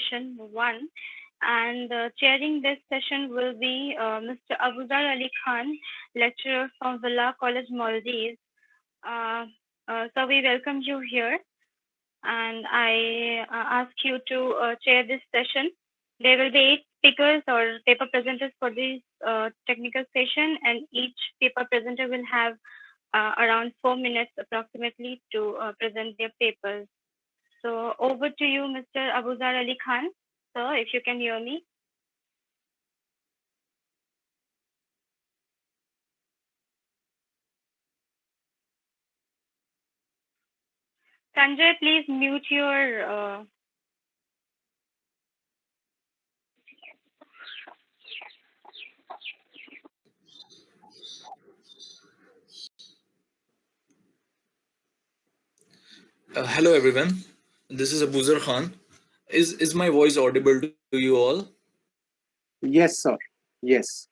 session 1. And chairing this session will be Mr. Abuzar Ali Khan, lecturer from Villa College, Maldives. Uh, so we welcome you here, and I ask you to chair this session. There will be 8 speakers or paper presenters for this technical session, and each paper presenter will have around 4 minutes approximately to present their papers. So over to you, Mr. Abuzar Ali Khan. Sir, if you can hear me. Sanjay, please mute your. Hello everyone, this is Abuzar Khan. Is my voice audible to you all? Yes, sir. Yes,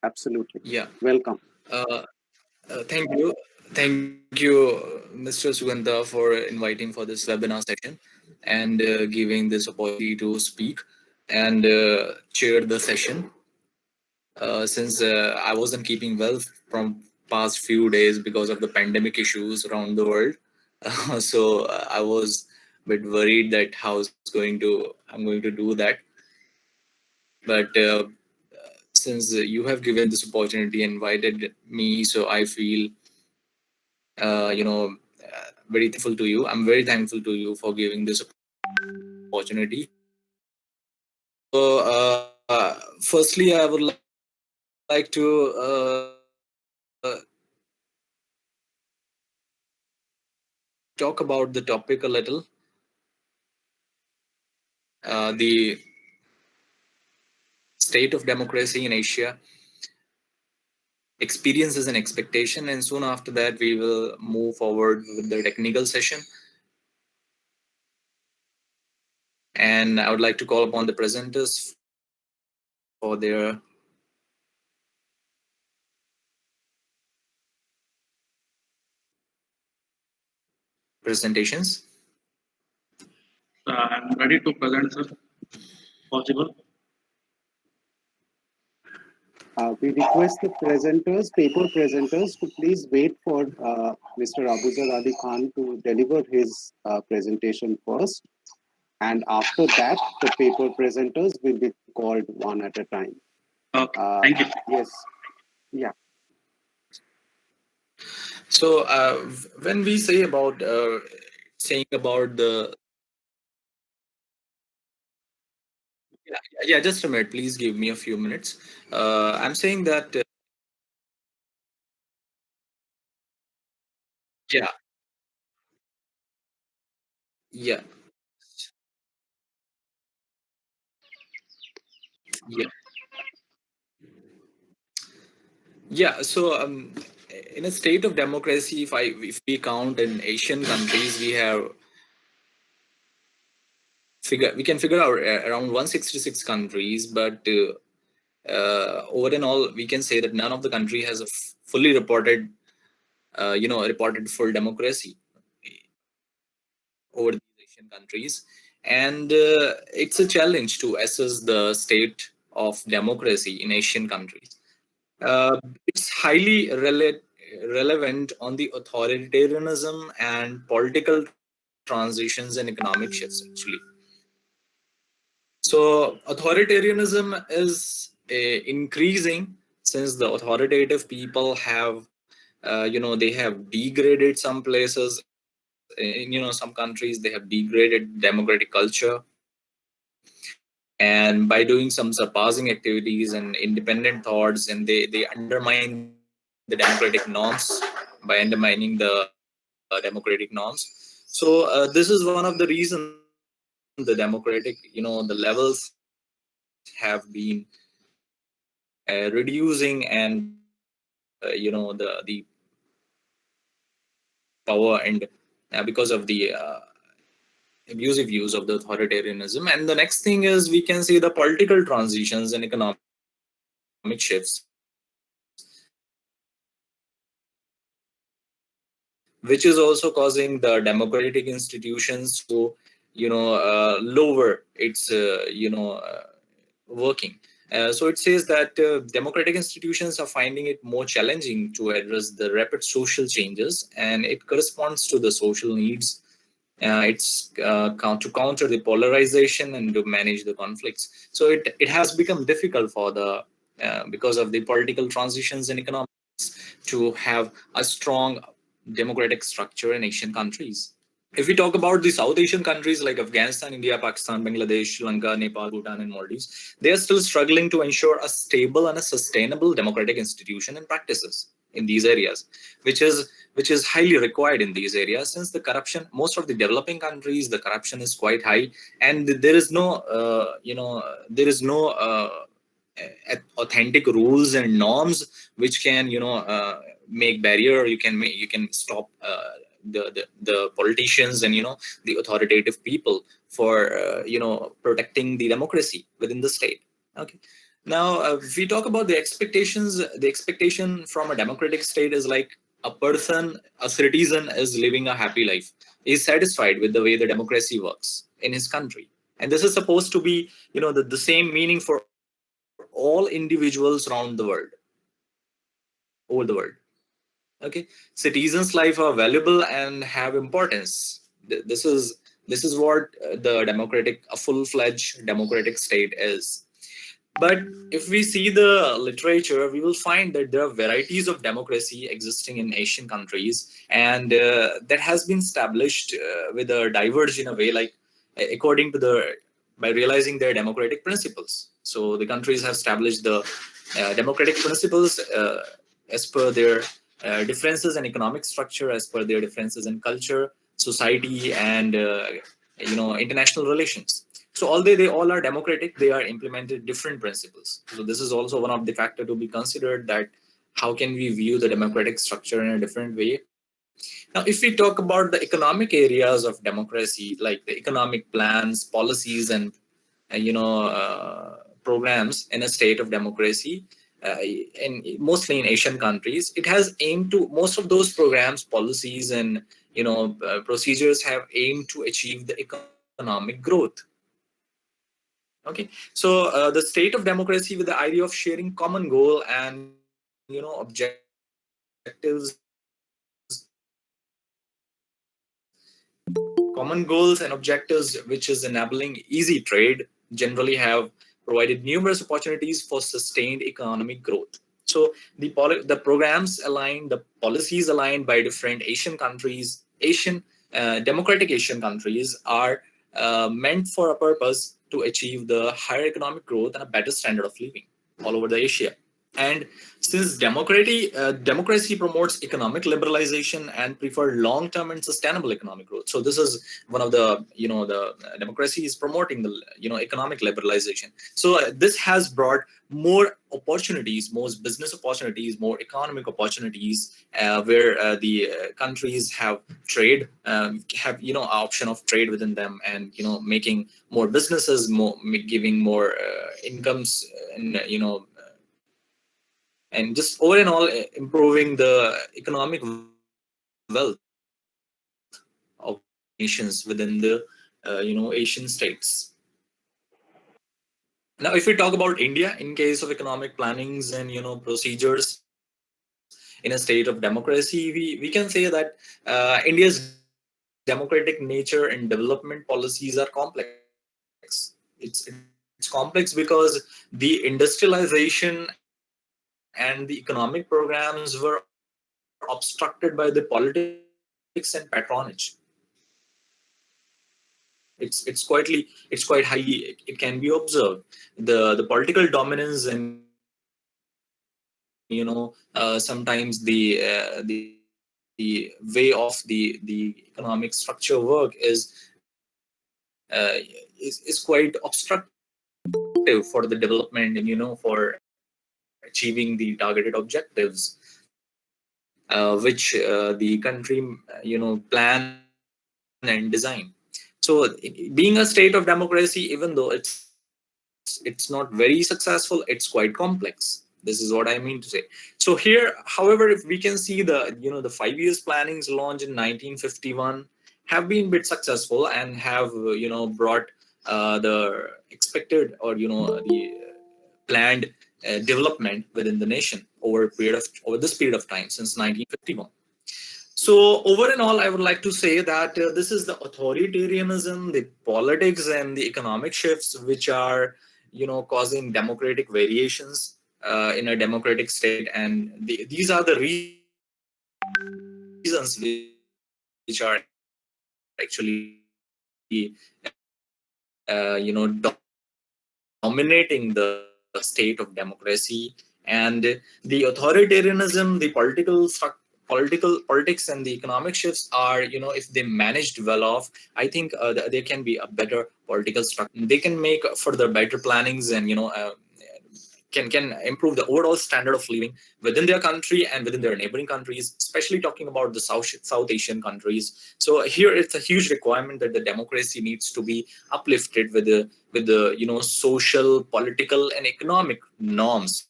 absolutely. Yeah. Welcome. Uh, thank you, Mr. Sugandha, for inviting for this webinar session and giving this opportunity to speak and chair the session. Since I wasn't keeping well from past few days because of the pandemic issues around the world, so I was a bit worried that I'm going to do that. But since you have given this opportunity and invited me, so I feel very thankful to you. I'm very thankful to you for giving this opportunity. So firstly I would like to talk about the topic a little, the state of democracy in Asia, experiences and expectation, and soon after that we will move forward with the technical session. And I would like to call upon the presenters for their presentations. I'm ready to present, sir. Possible? We request the presenters, paper presenters, to please wait for Mr. Abuzar Ali Khan to deliver his presentation first. And after that, the paper presenters will be called one at a time. Okay, Uh, thank you. yes, yeah. So when we say about saying about the yeah, just a minute, please give me a few minutes. I'm saying that yeah, yeah, yeah, yeah. So in a state of democracy, if we count in Asian countries, we can figure out around 166 countries, but over and all, we can say that none of the country has a fully reported, reported full democracy over these Asian countries, and it's a challenge to assess the state of democracy in Asian countries. It's highly relevant on the authoritarianism and political transitions and economic shifts, actually. So authoritarianism is increasing since the authoritative people have, they have degraded some places. In some countries, they have degraded democratic culture, and by doing some surpassing activities and independent thoughts, and they undermine the democratic norms by undermining the democratic norms. So this is one of the reason the democratic, the levels have been reducing, and the power and because of the abusive use of the authoritarianism. And the next thing is, we can see the political transitions and economic shifts, which is also causing the democratic institutions to lower its working. So it says that democratic institutions are finding it more challenging to address the rapid social changes, and it corresponds to the social needs. To counter the polarization and to manage the conflicts. So it has become difficult for the because of the political transitions in economics to have a strong democratic structure in Asian countries. If we talk about the South Asian countries like Afghanistan, India, Pakistan, Bangladesh, Sri Lanka, Nepal, Bhutan, and Maldives, they are still struggling to ensure a stable and a sustainable democratic institution and practices in these areas, which is highly required in these areas, since the corruption, most of the developing countries, the corruption is quite high, and there is no authentic rules and norms which can make barrier, or you can stop the politicians and the authoritative people for protecting the democracy within the state. Okay. Now if we talk about the expectations, the expectation from a democratic state is like a citizen is living a happy life, is satisfied with the way the democracy works in his country, and this is supposed to be the same meaning for all individuals around the world, over the world. Okay. Citizens life are valuable and have importance. This is what the democratic a full-fledged democratic state is. But if we see the literature, we will find that there are varieties of democracy existing in Asian countries, and that has been established with a diverge in a way, like according to the by realizing their democratic principles. So the countries have established the democratic principles as per their differences in economic structure, as per their differences in culture, society, and international relations. So although they all are democratic, they are implemented different principles. So this is also one of the factor to be considered, that how can we view the democratic structure in a different way. Now, if we talk about the economic areas of democracy, like the economic plans, policies, and programs in a state of democracy, in mostly in Asian countries, it has aimed to, most of those programs, policies, and procedures have aimed to achieve the economic growth. Okay. So the state of democracy with the idea of sharing common goal and objectives, common goals and objectives, which is enabling easy trade, generally have provided numerous opportunities for sustained economic growth. So the programs aligned, the policies aligned by different Asian countries, democratic Asian countries, are meant for a purpose to achieve the higher economic growth and a better standard of living all over the Asia. And since democracy promotes economic liberalization and prefer long-term and sustainable economic growth, so this is one of the the democracy is promoting the economic liberalization. So this has brought more opportunities, more business opportunities, more economic opportunities, where the countries have trade, have option of trade within them, and making more businesses, giving more incomes, and and just all in all improving the economic wealth of nations within the Asian states. Now if we talk about India, in case of economic plannings and procedures in a state of democracy, we can say that India's democratic nature and development policies are complex. It's complex because the industrialization and the economic programs were obstructed by the politics and patronage. It's quite highly, it can be observed, the political dominance, and sometimes the way of the economic structure work is quite obstructive for the development, and for achieving the targeted objectives which the country plan and design. So being a state of democracy, even though it's not very successful, it's quite complex. This is what I mean to say. So here, however, if we can see the 5 years plannings launched in 1951, and have been bit successful and have brought the expected or the planned development within the nation over this period of time since 1951. So, over and all, I would like to say that this is the authoritarianism, the politics, and the economic shifts which are, causing democratic variations in a democratic state, and these are the reasons which are actually, dominating the state of democracy. And the authoritarianism, the political politics and the economic shifts are, if they managed well off, I think there can be a better political structure. They can make further better plannings, and can improve the overall standard of living within their country and within their neighboring countries, especially talking about the South Asian countries. So here it's a huge requirement that the democracy needs to be uplifted with the social, political, and economic norms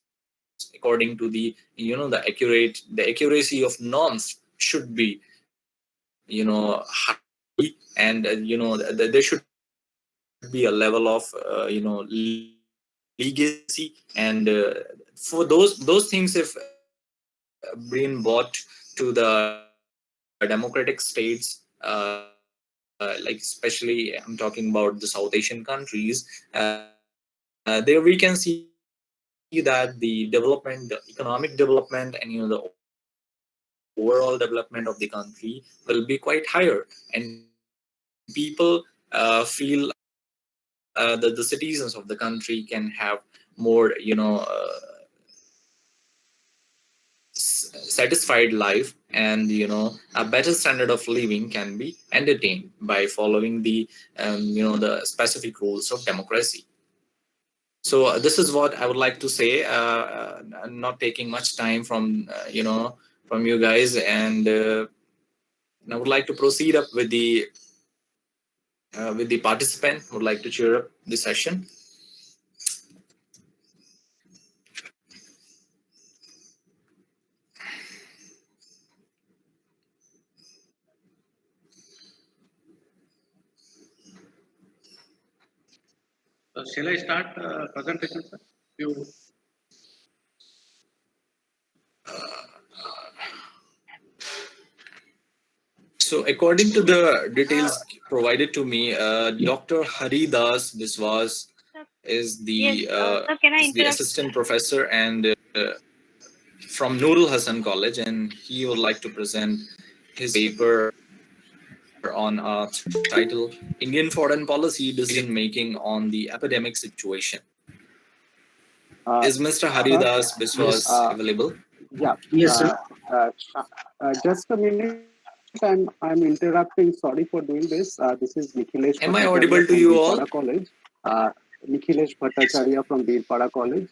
according to the accuracy of norms should be high, and there should be a level of legacy, and for those things, if been brought to the democratic states, like especially I'm talking about the South Asian countries, there we can see that the development, the economic development, and the overall development of the country will be quite higher, and people feel that the citizens of the country can have more satisfied life, and a better standard of living can be entertained by following the specific rules of democracy. So this is what I would like to say, not taking much time from you guys, and I would like to proceed up with the participant. Would like to cheer up the session. Shall I start presentation, sir? You, So, according to the details provided to me, Dr. Haridas Biswas is Yes, sir, can I the interrupt? assistant professor and from Nurul Hassan College, and he would like to present his paper on title Indian Foreign Policy Decision Making on the Epidemic Situation. Is Uh, Mr. sir, Haridas Biswas Yes, available? yeah. yes, Uh, sir. just a minute. I'm interrupting. Sorry for doing this. This is Nikhilesh Am I Bhattacharya audible from to you Birpada all? College. Nikhilesh Bhattacharya from Birpada College.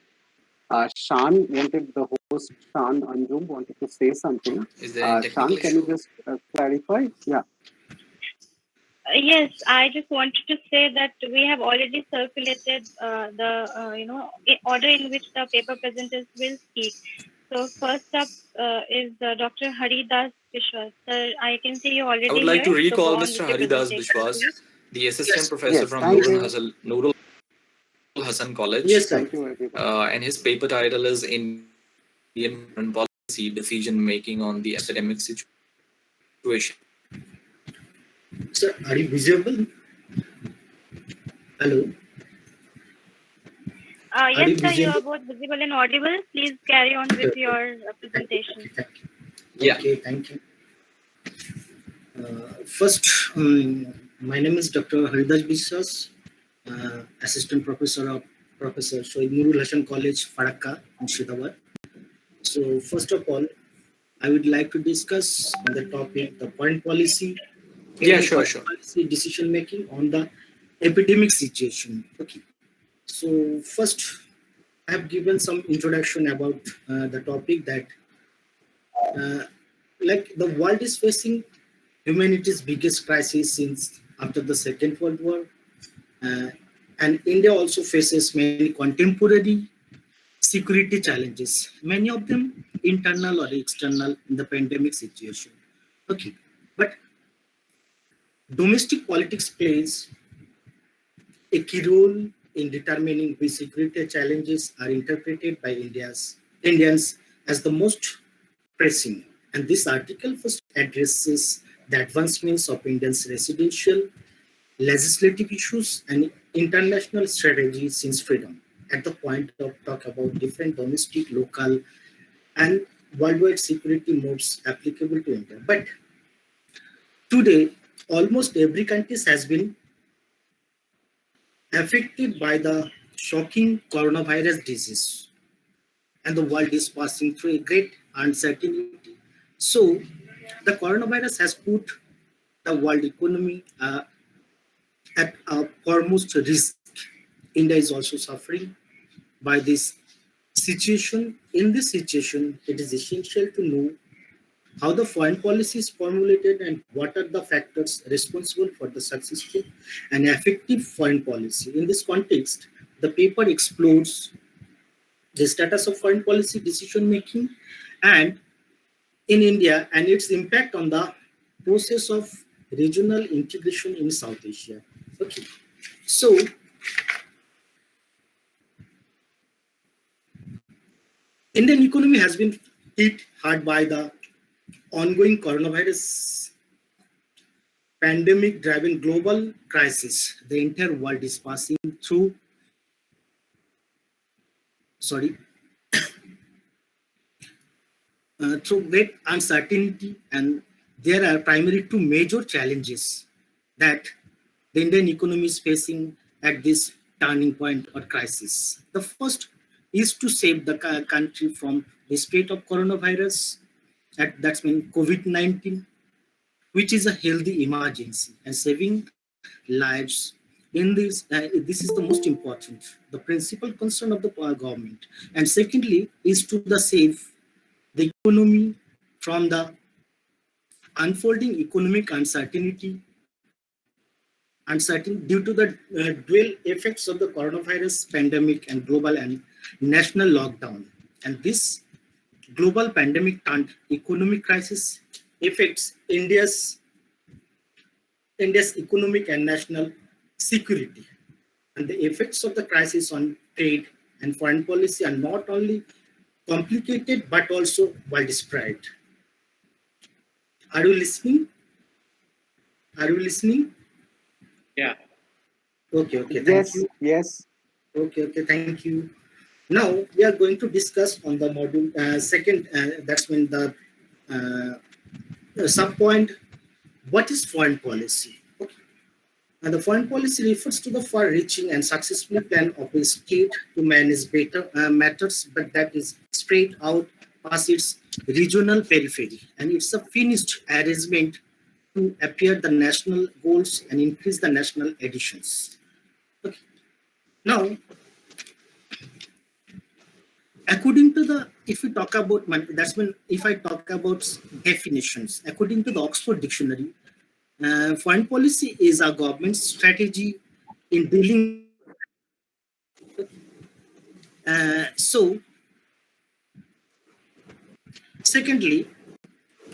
Shan wanted the host Shan Anjum wanted to say something. Is there any Shan, technical can you issue? just clarify? Yeah. Yes, I just wanted to say that we have already circulated the order in which the paper presenters will speak. So first up is Dr. Haridas Vishwas. Sir, I can see you I would already like here. to So go recall on Mr. with your Haridas presentation, Biswas, please. the assistant Yes, professor Yes. from Thank you. Nurul Hassan College, yes, sir. Thank you, everyone. and his paper title is Indian Foreign Policy Decision Making on the Epidemic Situation. Sir, are you visible? Hello, are Yes, you sir, you are visible? both visible and audible. Please carry on with Okay, okay. your Thank you, presentation. thank you. Yeah. Okay, thank you. First, my name is Dr. Haridas Biswas, Assistant Professor of Professor Shoaib Nurul Hassan College, Farakka, Murshidabad. So, first of all, I would like to discuss on the topic the foreign policy, Yeah, Indian sure, foreign sure. policy decision making on the epidemic situation. Okay. So first, I have given some introduction about the topic that uh, like the world is facing humanity's biggest crisis since after the Second World War, uh, and India also faces many contemporary security challenges, many of them internal or external in the pandemic situation. Okay, but Domestic politics plays a key role in determining which security challenges are interpreted by Indians as the most pressing. And this article first addresses the advancements of Indians' residential, legislative issues, and international strategy since freedom. At the point of talk about different domestic, local, and worldwide security modes applicable to India. But today, almost every country has been affected by the shocking coronavirus disease, and the world is passing through a great uncertainty. So, the coronavirus has put the world economy at a foremost risk. India is also suffering by this situation. In this situation, it is essential to know how the foreign policy is formulated and what are the factors responsible for the successful and effective foreign policy. In this context, the paper explores the status of foreign policy decision making and in India and its impact on the process of regional integration in South Asia. Okay, so Indian economy has been hit hard by the ongoing coronavirus pandemic driven global crisis. The entire world is passing through, sorry, through great uncertainty, and there are primarily two major challenges that the Indian economy is facing at this turning point or crisis. The first is to save the country from the spread of coronavirus, that's mean COVID-19, which is a healthy emergency, and saving lives in this is the most important, the principal concern of the government. And secondly is to the save the economy from the unfolding economic uncertainty due to the dual effects of the coronavirus pandemic and global and national lockdown. And this global pandemic and economic crisis affects India's economic and national security. And the effects of the crisis on trade and foreign policy are not only complicated but also widespread. Are you listening? Are you listening? Yeah. Okay, thank Yes, you. yes. Okay, thank you. Now we are going to discuss on the module second, that's when the sub point, what is foreign policy? Okay. And the foreign policy refers to the far-reaching and successful plan of a state to manage better matters, but that is spread out past its regional periphery. And it's a finished arrangement to appear the national goals and increase the national additions. Okay. Now, according to the, if we talk about, that's when, if I talk about definitions, according to the Oxford Dictionary, foreign policy is a government strategy in dealing with so secondly,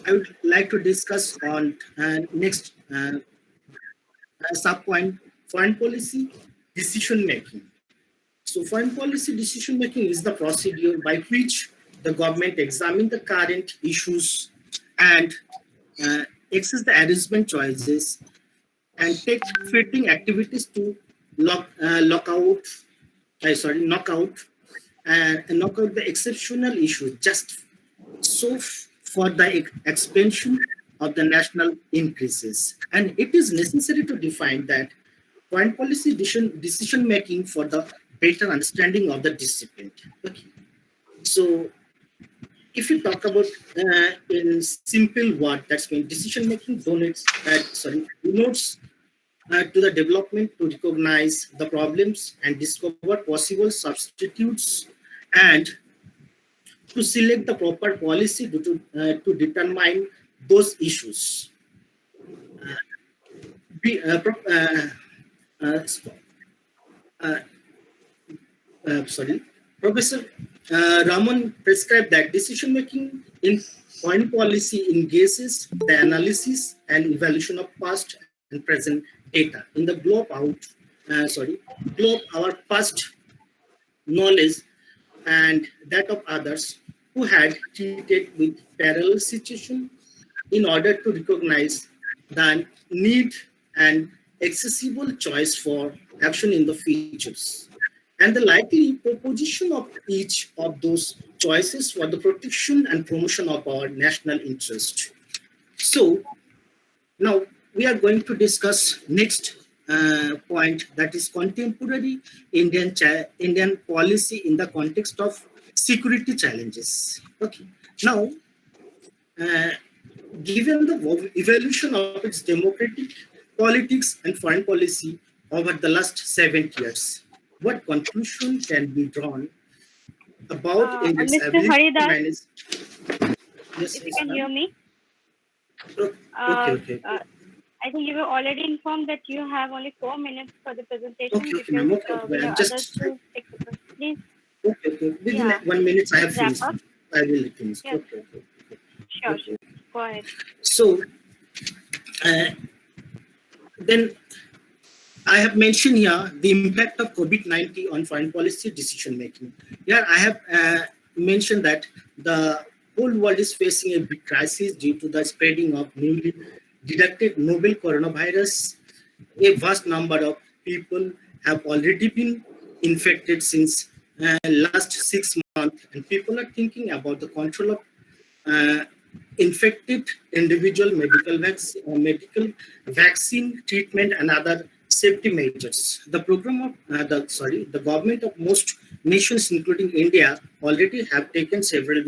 I would like to discuss on next sub point, foreign policy decision making. So foreign policy decision making is the procedure by which the government examines the current issues and assess the arrangement choices and take fitting activities to knock out the exceptional issues just so for the expansion of the national increases. And it is necessary to define that foreign policy decision making for the better understanding of the discipline. Okay. So if you talk about in simple word, that's when decision making denotes to the development to recognize the problems and discover possible substitutes and to select the proper policy to determine those issues. Professor Raman prescribed that decision making in foreign policy engages the analysis and evaluation of past and and present data. In the globe our past knowledge and that of others who had treated with parallel situation in order to recognize the need and accessible choice for action in the futures and the likely proposition of each of those choices for the protection and promotion of our national interest. So now we are going to discuss next point, that is contemporary Indian policy in the context of security challenges. Okay. Now, uh, given the evolution of its democratic politics and foreign policy over the last 70 years, what conclusion can be drawn about India's Mr. ability to Haridas, manage? Yes, if you yes, can hear ma'am. me, Okay, uh, okay. uh, I think you were already informed that you have only 4 minutes for the presentation Okay, okay, ma'am. because Okay, okay. we I'm have others just to take the question. Please, okay, okay. Within yeah, 1 minute, I have wrap finished. up. I will finish. Yes, Okay, okay, sure, okay. sure. Go ahead. So uh, then I have mentioned here the impact of COVID-19 on foreign policy decision making. Here I have mentioned that the whole world is facing a big crisis due to the spreading of newly detected novel coronavirus. A vast number of people have already been infected since last 6 months, and people are thinking about the control of uh, infected individual, medical vaccine treatment, and other safety measures. The program of the government of most nations, including India, already have taken several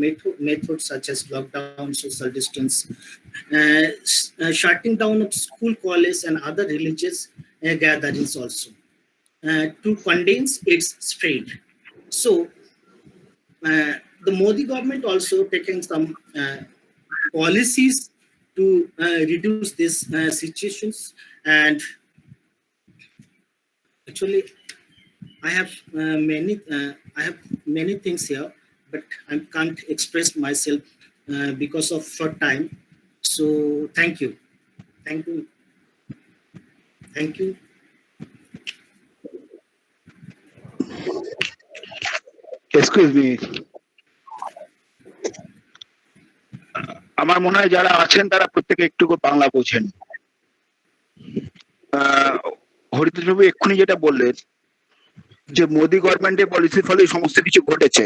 methods such as lockdown, social distance, shutting down of school, college, and other religious gatherings also to contain its spread. So the Modi government also taken some policies to reduce these situations. And actually, I have many things here, but I can't express myself because of short time. So thank you, thank you, thank you. Excuse me, আমার মনে হয় যারা আছেন তারা প্রত্যেকে একটু করে বাংলা বোঝেন। হরিতেশ বাবু এক্ষুনি যেটা বললেন যে মোদি গভর্নমেন্টের পলিসির ফলে সমস্ত কিছু ঘটেছে,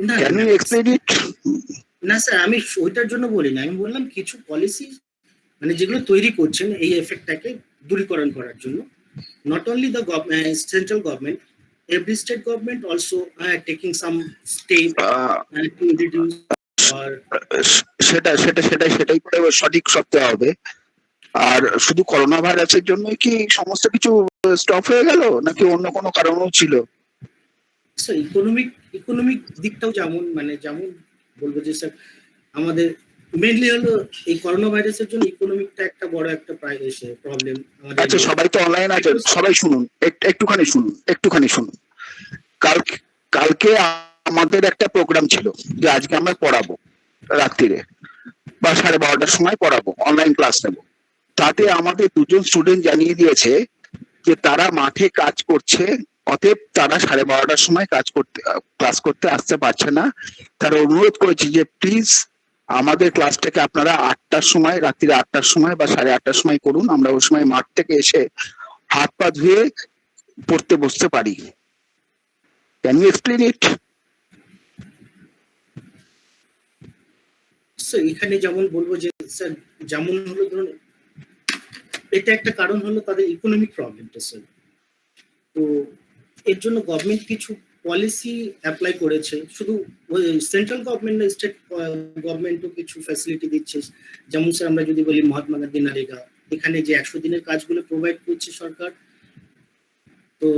না ক্যান ইউ এক্সপ্লেইন ইট? না স্যার, আমি ওইটার জন্য বলি না, আমি বললাম কিছু পলিসি মানে যেগুলো তৈরি করছেন এই এফেক্টটাকে দূরীকরণ করার জন্য। Not only the central government, every state government also taking some step to reduce or সেটাই করে সঠিক সত্যি হবে। আর শুধু করোনা ভাইরাসের জন্য কি সমস্ত কিছু স্টপ হয়ে গেল, নাকি অন্য কোনো কারণও ছিল? স্যার ইকোনমিক দিকটাও যেমন বলবো যে স্যার আমাদের মেইনলি হলো এই করোনা ভাইরাসের জন্য ইকোনমিকটা একটা বড় একটা প্রবলেম আমাদের। আচ্ছা, সবাই তো অনলাইন আছে, সবাই শুনুন, একটুখানি শুনুন। কালকে আমাদের একটা প্রোগ্রাম ছিল যে আজকে আমরা পড়াবো রাত্রিরে বা 12:30টার সময় পড়াবো, অনলাইন ক্লাস নেব। তাতে আমাদের দুজন স্টুডেন্ট জানিয়ে দিয়েছে যে তারা মাঠে কাজ করছে, অতএব তারা 12:30টার সময় ক্লাস করতে আসতে পারছে না। তারা অনুরোধ করেছে যে প্লিজ আমাদের ক্লাসটাকে আপনারা রাত্রি 8টার সময় বা 8:30টার সময় করুন, আমরা ওই সময় মাঠ থেকে এসে হাত পা ধুয়ে পড়তে বসতে পারি। Can you explain it? Sir এখানে যেমন বলবো যে স্যার যেমন হলো ধরুন এটা একটা কারণ হলো তাদের ইকোনমিক প্রবলেমটা স্যার। তো এর জন্য গভর্নমেন্ট কিছু পলিসি অ্যাপ্লাই করেছে, শুধু সেন্ট্রাল গভর্নমেন্ট না, স্টেট গভর্নমেন্টও কিছু ফ্যাসিলিটি দিচ্ছে। যেমন স্যার আমরা যদি বলি মহাত্মা গান্ধী নারেগা, এখানে যে 100 দিনের কাজগুলো প্রোভাইড করছে সরকার। তো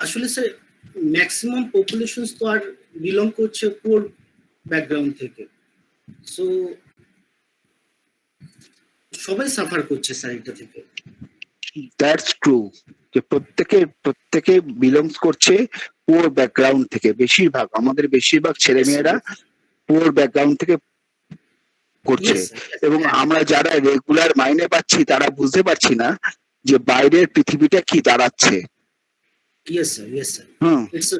আসলে স্যার ম্যাক্সিমাম পপুলেশন তো আর বিলং করছে পুয়ার ব্যাকগ্রাউন্ড থেকে, সো সবাই সাফার করছে স্যার এটা থেকে। দ্যাটস ট্রু যে প্রত্যেকে বিলংস করছে পুয়ার ব্যাকগ্রাউন্ড থেকে। আমাদের বেশিরভাগ ছেলেমেয়েরা পুয়ার ব্যাকগ্রাউন্ড থেকে করছে Yes, sir. Yes, এবং I am. আমরা যারা রেগুলার মাইনে পাচ্ছি তারা বুঝতে পারছি না যে বাইরের পৃথিবীটা কি দাঁড়াচ্ছে। Yes, sir. Yes, sir. Hmm It's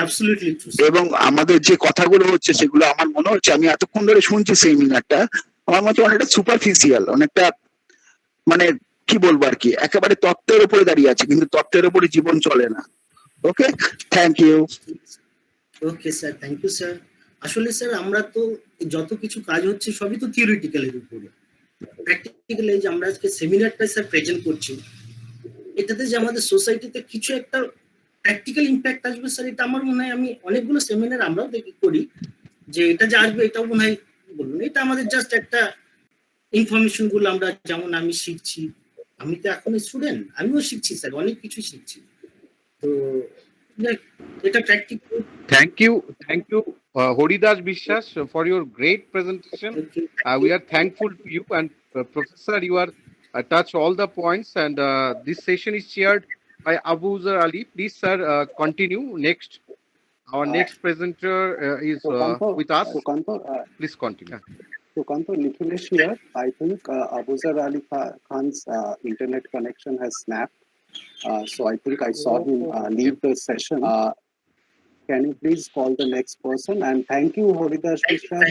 absolutely true, sir. এবং আমাদের যে কথাগুলো হচ্ছে সেগুলো আমার মনে হচ্ছে, আমি এতক্ষণ ধরে শুনছি সেমিনারটা, আমার মতে অনেকটা সুপারফিশিয়াল, অনেকটা মানে কি বলবো আর কি, একেবারে তত্ত্বের উপরে দাঁড়িয়ে আছে, কিন্তু তত্ত্বের উপরে জীবন চলে না। Okay, thank you. Okay sir, thank you sir. আসলে স্যার আমরা তো যত কিছু কাজ হচ্ছে সবই তো থিওরিটিক্যালের উপরে, প্র্যাকটিক্যালি যে আমরা আজকে সেমিনারটা স্যার প্রেজেন্ট করছি, এটাতে যে আমাদের সোসাইটিতে কিছু একটা প্র্যাকটিক্যাল ইম্প্যাক্ট আসবে স্যার, এটা আমার মনে হয়, আমি অনেকগুলো সেমিনার আমরাও দেখি করি, যে এটা যে আসবে এটাও মনে হয় বলুন, এটা আমাদের জাস্ট একটা ইনফরমেশন গুলো আমরা, যেমন আমি শিখছি, আমি তো এখন স্টুডেন্ট, আমিও শিখছি স্যার, অনেক কিছু শিখছি, তো এটা practical. Thank you, Horidas Bishwas, for your great presentation. We are thankful to you, and Professor, you are touch all the points, and this session is chaired by Abuzar Ali. Please, sir, continue. Next, our next presenter is with us. Please continue. Sukanta, Nikhilesh here. I think Abuzar Ali Khan's internet connection has snapped. So I think I saw him leave the session. Can you please call the next person? And thank you, Horidas Bishwas.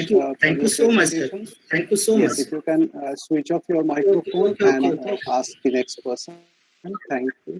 Thank you so much, sir. Thank you so much. Yes, if you can switch off your microphone Okay. and ask the next person. Thank you.